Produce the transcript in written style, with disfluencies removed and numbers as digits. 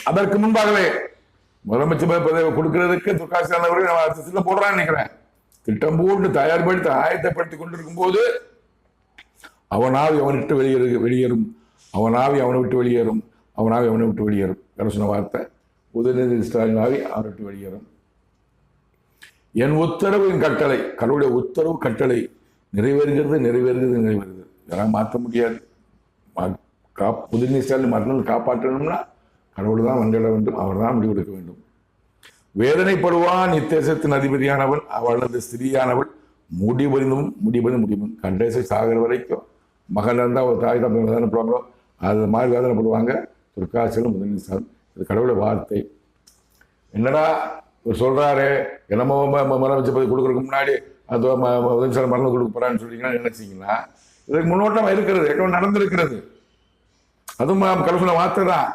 அதற்கு முன்பாகவே முதலமைச்சர் பதவி கொடுக்கிறதுக்கு துர்காசிலான் அவர்கள் போடுறான்னு நினைக்கிறேன். திட்டம் போட்டு தயார்படுத்தி ஆயத்தப்படுத்திக் கொண்டிருக்கும் போது அவனாவி அவனை விட்டு வெளியேறும், அவனாவி அவனை விட்டு வெளியேறும், அவனாவி அவனை விட்டு வெளியேறும். வேற சொன்ன வார்த்தை, உதயநிதி ஸ்டாலின் ஆவி அவனை விட்டு வெளியேறும். என் உத்தரவு, என் கட்டளை, கடவுளுடைய உத்தரவு கட்டளை நிறைவேறுகிறது. யாராவது மாற்ற முடியாது. உதயநிதி ஸ்டாலின் மரணம் காப்பாற்றணும்னா கடவுள் தான் வந்திட வேண்டும், அவர் தான் முடிவெடுக்க வேண்டும். வேதனைப்படுவான் இத்தேசத்தின் அதிபதியானவள், அவளது ஸ்திரீயானவள் முடிவதும் கண்டேசை சாகிற வரைக்கும் மகன் இருந்தால் ஒரு தாய் தப்பி வேதனைப்படுவாங்களோ அது மாதிரி வேதனைப்படுவாங்க. துர்காசிலும் உதயநிதி ஸ்டாலின். இது கடவுளை வார்த்தை. என்னடா சொல்றாரு, என்னமோ முதலமைச்சர் பதவி கொடுக்கறதுக்கு முன்னாடி அது உதயநிதி ஸ்டாலின் மரணம் கொடுக்க போறான்னு சொல்றீங்கன்னா நினைச்சீங்கன்னா இதுக்கு முன்னோட்டம் இருக்கிறது, நடந்திருக்கிறது. அதுவும் கடவுளை வார்த்தை தான்.